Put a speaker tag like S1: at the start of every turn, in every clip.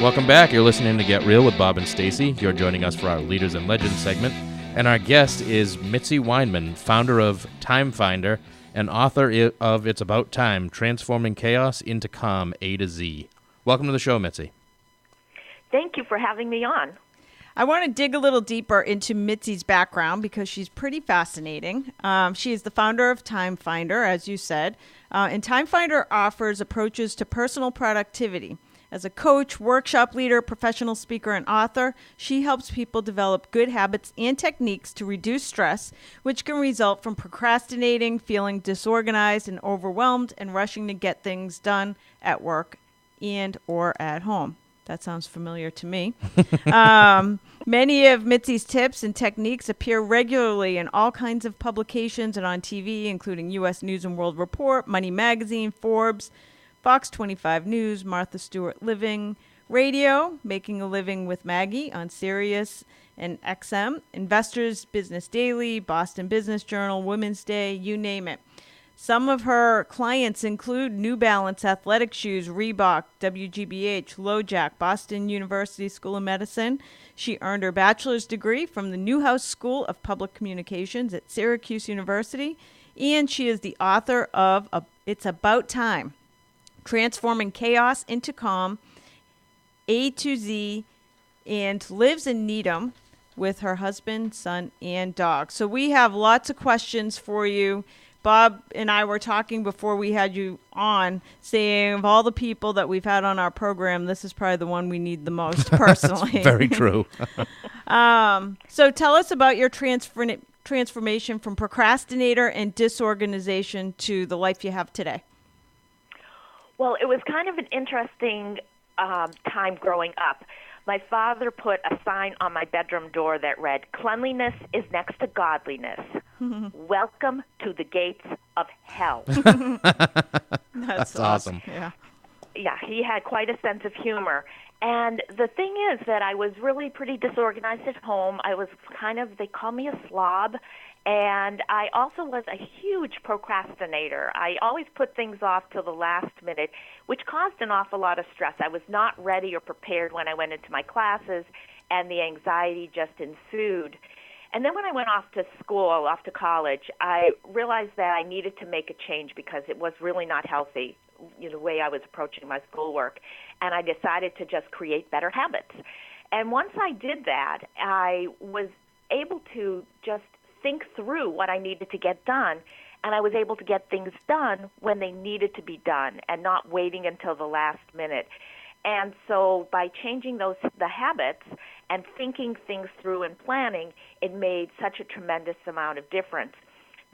S1: Welcome back. You're listening to Get Real with Bob and Stacy. You're joining us for our Leaders and Legends segment. And our guest is Mitzi Weinman, founder of Time Finder and author of It's About Time, Transforming Chaos into Calm, A to Z. Welcome to the show, Mitzi.
S2: Thank you for having me on.
S3: I want to dig a little deeper into Mitzi's background because she's pretty fascinating. She is the founder of Time Finder, as you said, and Time Finder offers approaches to personal productivity. As a coach, workshop leader, professional speaker, and author, she helps people develop good habits and techniques to reduce stress, which can result from procrastinating, feeling disorganized and overwhelmed, and rushing to get things done at work and or at home. That sounds familiar to me. Many of Mitzi's tips and techniques appear regularly in all kinds of publications and on TV, including U.S. News & World Report, Money Magazine, Forbes, Fox 25 News, Martha Stewart Living, Radio, Making a Living with Maggie on Sirius and XM, Investors Business Daily, Boston Business Journal, Women's Day, you name it. Some of her clients include New Balance athletic shoes, Reebok, WGBH, LoJack, Boston University School of Medicine. She earned her bachelor's degree from the Newhouse School of Public Communications at Syracuse University, and she is the author of It's About Time, Transforming Chaos into Calm, A to Z, and lives in Needham with her husband, son, and dog. So we have lots of questions for you. Bob and I were talking before we had you on, saying of all the people that we've had on our program, this is probably the one we need the most personally.
S1: Very true.
S3: So tell us about your transformation from procrastinator and disorganization to the life you have today.
S2: Well, it was kind of an interesting time growing up. My father put a sign on my bedroom door that read, "Cleanliness is next to godliness. Welcome to the gates of hell."
S3: That's
S1: awesome.
S3: Yeah.
S2: Yeah, he had quite a sense of humor. And the thing is that I was really pretty disorganized at home. I was they call me a slob. And I also was a huge procrastinator. I always put things off till the last minute, which caused an awful lot of stress. I was not ready or prepared when I went into my classes, and the anxiety just ensued. And then when I went off to school, off to college, I realized that I needed to make a change because it was really not healthy, the way I was approaching my schoolwork. And I decided to just create better habits. And once I did that, I was able to just think through what I needed to get done, and I was able to get things done when they needed to be done and not waiting until the last minute. And so by changing the habits and thinking things through and planning, it made such a tremendous amount of difference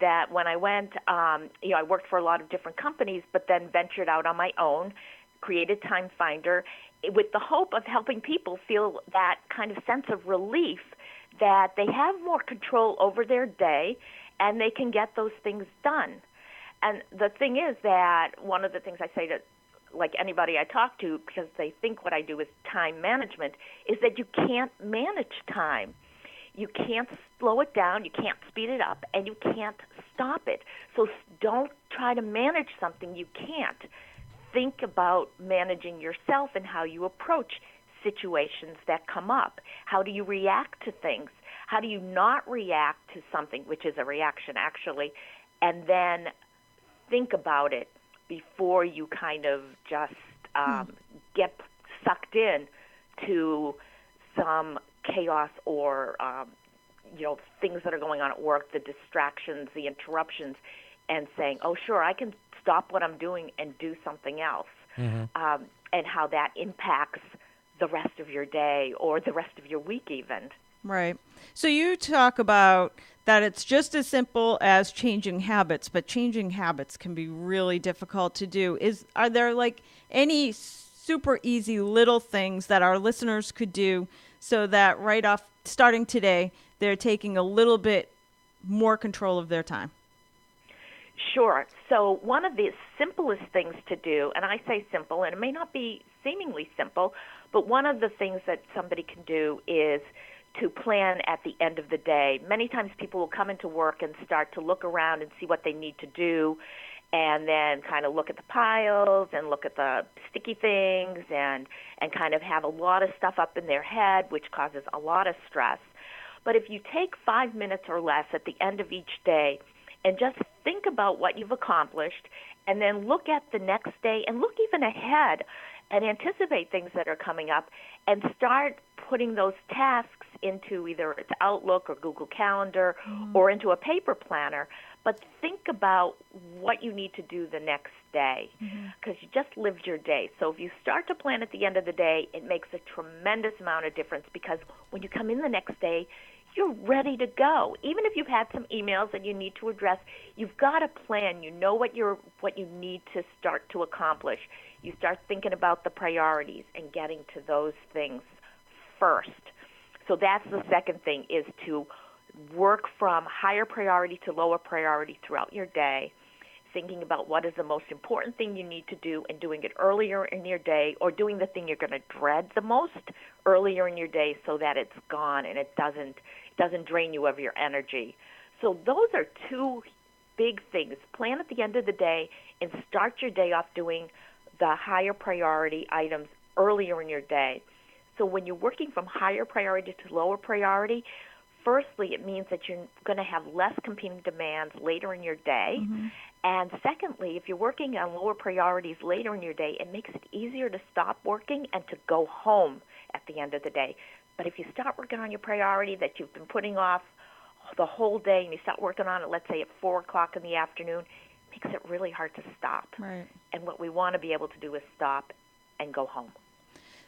S2: that when I went, I worked for a lot of different companies, but then ventured out on my own, created Time Finder with the hope of helping people feel that kind of sense of relief that they have more control over their day and they can get those things done. And the thing is that one of the things I say to anybody I talk to, because they think what I do is time management, is that you can't manage time. You can't slow it down, you can't speed it up, and you can't stop it. So don't try to manage something you can't. Think about managing yourself and how you approach situations that come up. How do you react to things? How do you not react to something, which is a reaction actually, and then think about it before you kind of just get sucked in to some chaos or things that are going on at work, the distractions, the interruptions, and saying, oh, sure, I can stop what I'm doing and do something else, and how that impacts the rest of your day or the rest of your week even.
S3: Right. So you talk about that it's just as simple as changing habits, but changing habits can be really difficult to do. Are there any super easy little things that our listeners could do so that right off starting today, they're taking a little bit more control of their time?
S2: Sure. So one of the simplest things to do, and I say simple, and it may not be seemingly simple, but one of the things that somebody can do is to plan at the end of the day. Many times people will come into work and start to look around and see what they need to do, and then kind of look at the piles and look at the sticky things and kind of have a lot of stuff up in their head, which causes a lot of stress. But if you take 5 minutes or less at the end of each day and just think about what you've accomplished, and then look at the next day and look even ahead and anticipate things that are coming up, and start putting those tasks into either it's Outlook or Google Calendar or into a paper planner, but think about what you need to do the next day, because you just lived your day. So if you start to plan at the end of the day, it makes a tremendous amount of difference, because when you come in the next day, you're ready to go. Even if you've had some emails that you need to address, you've got a plan. You know what you need to start to accomplish. You start thinking about the priorities and getting to those things first. So that's the second thing, is to work from higher priority to lower priority throughout your day, thinking about what is the most important thing you need to do and doing it earlier in your day, or doing the thing you're going to dread the most earlier in your day so that it's gone and it doesn't drain you of your energy. So those are two big things. Plan at the end of the day and start your day off doing the higher priority items earlier in your day. So when you're working from higher priority to lower priority, firstly, it means that you're going to have less competing demands later in your day. And secondly, if you're working on lower priorities later in your day, it makes it easier to stop working and to go home at the end of the day. But if you start working on your priority that you've been putting off the whole day, and you start working on it, let's say at 4 o'clock in the afternoon, it makes it really hard to stop.
S3: Right.
S2: And what we want to be able to do is stop and go home.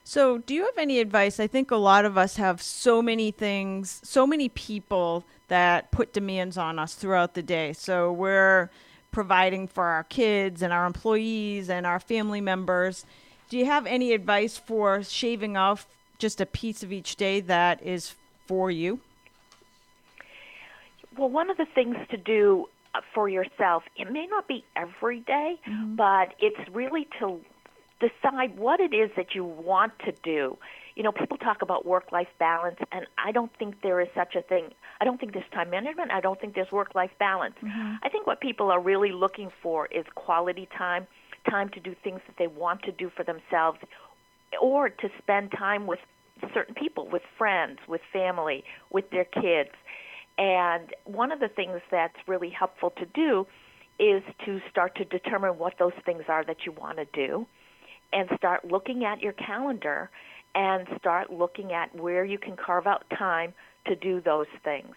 S3: So do you have any advice? I think a lot of us have so many things, so many people that put demands on us throughout the day. So we're providing for our kids and our employees and our family members. Do you have any advice for shaving off just a piece of each day that is for you?
S2: Well, one of the things to do for yourself, it may not be every day, but it's really to decide what it is that you want to do. You know, people talk about work-life balance, and I don't think there is such a thing. I don't think there's time management. I don't think there's work-life balance. I think what people are really looking for is quality time, time to do things that they want to do for themselves, or to spend time with certain people, with friends, with family, with their kids. And one of the things that's really helpful to do is to start to determine what those things are that you want to do, and start looking at your calendar and start looking at where you can carve out time to do those things.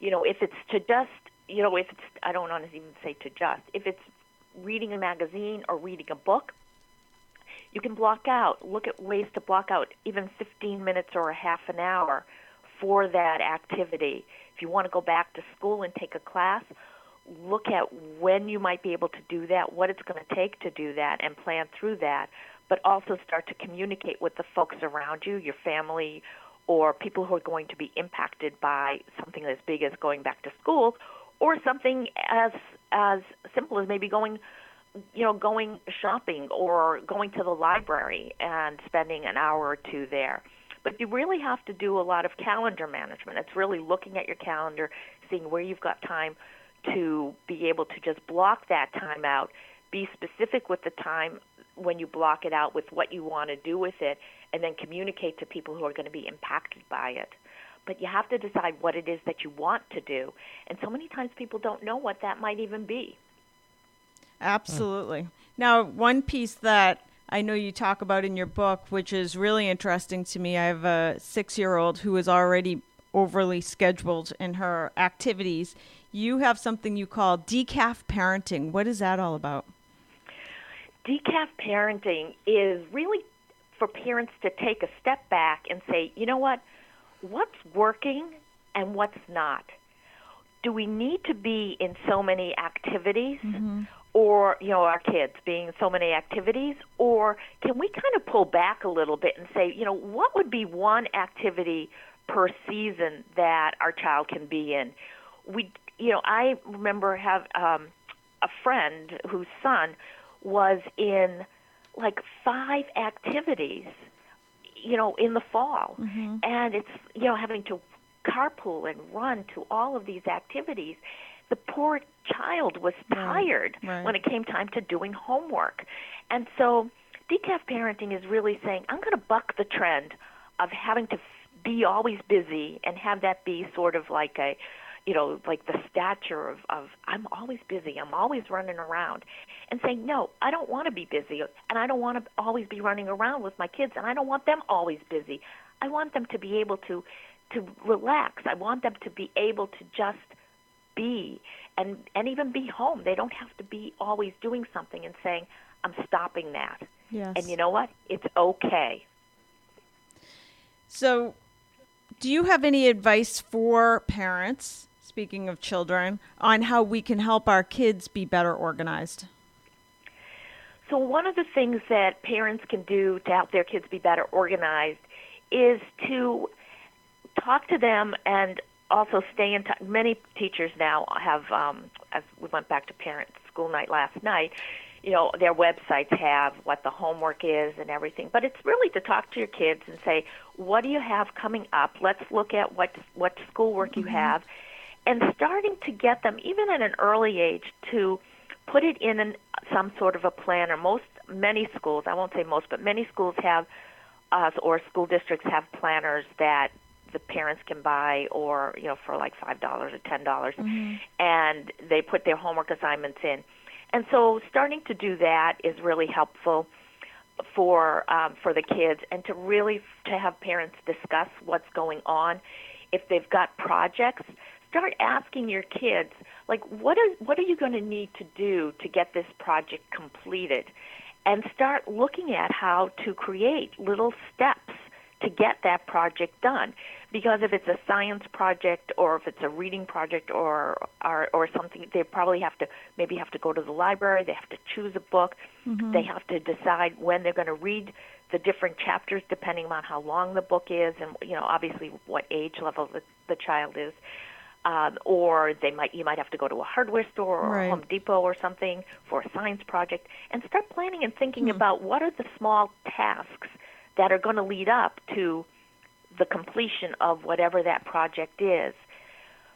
S2: You know, if it's to just, you know, if it's, I don't want to even say to just, if it's reading a magazine or reading a book, you can block out, look at ways to block out even 15 minutes or a half an hour for that activity. If you want to go back to school and take a class, look at when you might be able to do that, what it's going to take to do that, and plan through that. But also start to communicate with the folks around you, your family, or people who are going to be impacted by something as big as going back to school, or something as simple as maybe going shopping or going to the library and spending an hour or two there. But you really have to do a lot of calendar management. It's really looking at your calendar, seeing where you've got time to be able to just block that time out, be specific with the time when you block it out with what you want to do with it, and then communicate to people who are going to be impacted by it. But you have to decide what it is that you want to do. And so many times people don't know what that might even be.
S3: Absolutely. Now, one piece that I know you talk about in your book, which is really interesting to me, I have a 6-year-old who is already overly scheduled in her activities. You have something you call decaf parenting. What is that all about?
S2: Decaf parenting is really for parents to take a step back and say, you know what, what's working and what's not? Do we need to be in so many activities? Or, you know, our kids being in so many activities? Or can we kind of pull back a little bit and say, you know, what would be one activity per season that our child can be in? I remember have a friend whose son was in like 5 activities, you know, in the fall. And it's, you know, having to carpool and run to all of these activities. The poor child was tired when it came time to doing homework. And so decaf parenting is really saying, I'm going to buck the trend of having to be always busy and have that be sort of like a, like the stature of I'm always busy, I'm always running around, and saying, no, I don't want to be busy, and I don't want to always be running around with my kids, and I don't want them always busy. I want them to be able to relax. I want them to be able to just be and even be home. They don't have to be always doing something and saying, I'm stopping that.
S3: Yes.
S2: And you know what? It's okay.
S3: So do you have any advice for parents, speaking of children, on how we can help our kids be better organized?
S2: So one of the things that parents can do to help their kids be better organized is to talk to them and also stay in touch. Many teachers now have, as we went back to parent school night last night, their websites have what the homework is and everything. But it's really to talk to your kids and say, what do you have coming up? Let's look at what schoolwork you have. And starting to get them, even at an early age, to put it in some sort of a planner. Many schools, I won't say most, but many schools have, or school districts have planners that the parents can buy, or for like $5 or $10, and they put their homework assignments in. And so starting to do that is really helpful for the kids, and to have parents discuss what's going on. If they've got projects, start asking your kids, like, what are you going to need to do to get this project completed? And start looking at how to create little steps to get that project done. Because if it's a science project, or if it's a reading project, or something, they probably have to go to the library. They have to choose a book. They have to decide when they're going to read the different chapters, depending on how long the book is, and obviously what age level the child is. Or you might have to go to a hardware store or a Home Depot or something for a science project, and start planning and thinking about what are the small tasks that are going to lead up to the completion of whatever that project is.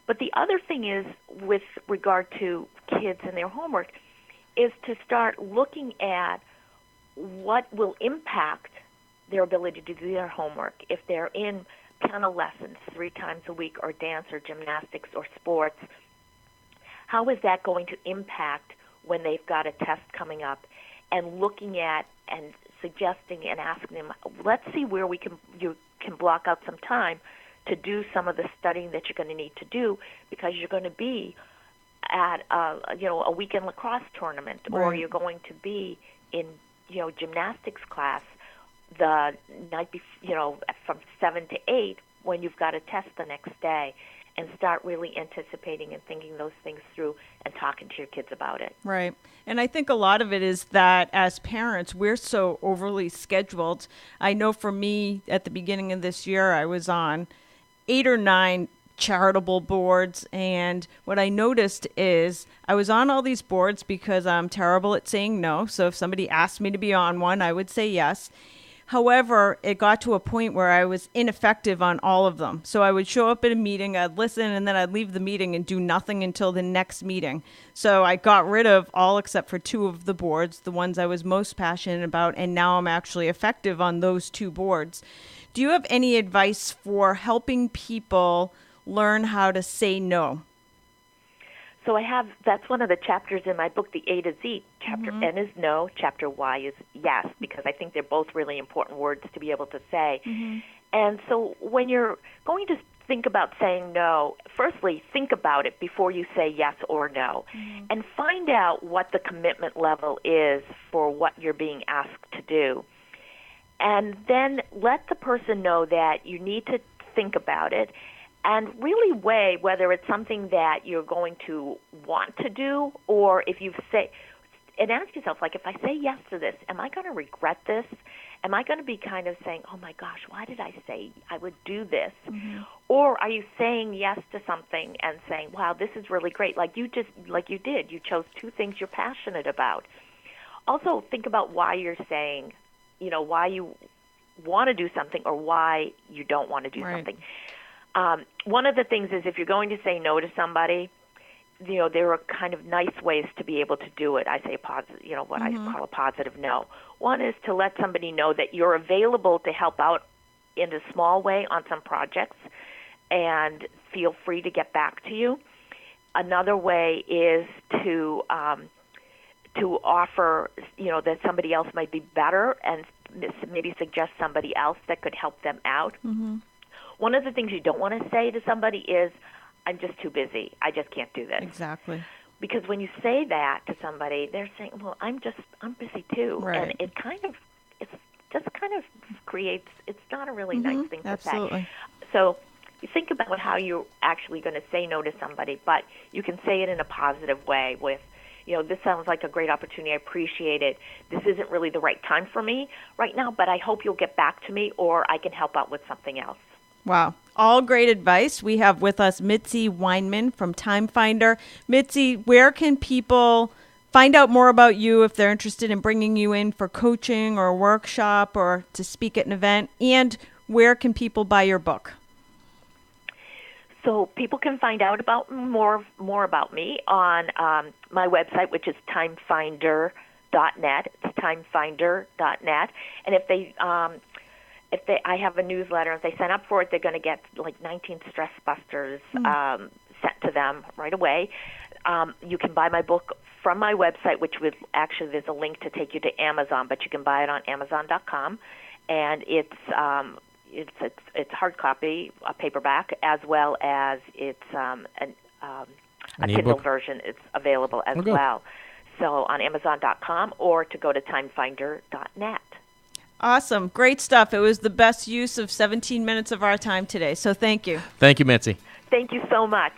S2: But the other thing is, with regard to kids and their homework, is to start looking at what will impact their ability to do their homework. If they're in piano lessons 3 times a week, or dance or gymnastics or sports, how is that going to impact when they've got a test coming up? And looking at and suggesting and asking them, let's see where you can block out some time to do some of the studying that you're going to need to do, because you're going to be at a weekend lacrosse tournament, or you're going to be in gymnastics class the night before, from 7 to 8, when you've got a test the next day. And start really anticipating and thinking those things through and talking to your kids about it.
S3: Right. And I think a lot of it is that as parents, we're so overly scheduled. I know for me, at the beginning of this year, I was on 8 or 9 charitable boards. And what I noticed is I was on all these boards because I'm terrible at saying no. So if somebody asked me to be on one, I would say yes. However, it got to a point where I was ineffective on all of them. So I would show up at a meeting, I'd listen, and then I'd leave the meeting and do nothing until the next meeting. So I got rid of all except for 2 of the boards, the ones I was most passionate about, and now I'm actually effective on those 2 boards. Do you have any advice for helping people learn how to say no?
S2: So that's one of the chapters in my book, The A to Z. Chapter N is no, chapter Y is yes, because I think they're both really important words to be able to say. And so when you're going to think about saying no, firstly, think about it before you say yes or no, and find out what the commitment level is for what you're being asked to do. And then let the person know that you need to think about it, and really weigh whether it's something that you're going to want to do, or if and ask yourself, like, if I say yes to this, am I going to regret this? Am I going to be kind of saying, oh my gosh, why did I say I would do this? Or are you saying yes to something and saying, wow, this is really great, like you did. You chose 2 things you're passionate about. Also, think about why you're saying, why you want to do something or why you don't want to do something. One of the things is, if you're going to say no to somebody, there are kind of nice ways to be able to do it. I say positive, what I call a positive no. One is to let somebody know that you're available to help out in a small way on some projects, and feel free to get back to you. Another way is to offer, that somebody else might be better, and maybe suggest somebody else that could help them out.
S3: Mm-hmm.
S2: One of the things you don't want to say to somebody is, I'm just too busy. I just can't do this.
S3: Exactly.
S2: Because when you say that to somebody, they're saying, well, I'm busy too.
S3: Right.
S2: And it just kind of creates, it's not a really nice thing to
S3: Absolutely.
S2: say. So you think about how you're actually going to say no to somebody, but you can say it in a positive way with, this sounds like a great opportunity. I appreciate it. This isn't really the right time for me right now, but I hope you'll get back to me, or I can help out with something else.
S3: Wow. All great advice. We have with us Mitzi Weinman from Time Finder. Mitzi, where can people find out more about you if they're interested in bringing you in for coaching or a workshop or to speak at an event? And where can people buy your book?
S2: So people can find out about more about me on my website, which is timefinder.net. It's timefinder.net. And if I have a newsletter, if they sign up for it, they're going to get like 19 stress busters sent to them right away. You can buy my book from my website, which would actually, there's a link to take you to Amazon, but you can buy it on Amazon.com, and it's hard copy, a paperback, as well as it's a Kindle version. It's available as well. So on Amazon.com, or to go to timefinder.net.
S3: Awesome. Great stuff. It was the best use of 17 minutes of our time today. So thank you.
S1: Thank you, Mitzi.
S2: Thank you so much.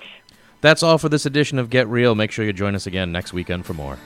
S1: That's all for this edition of Get Real. Make sure you join us again next weekend for more.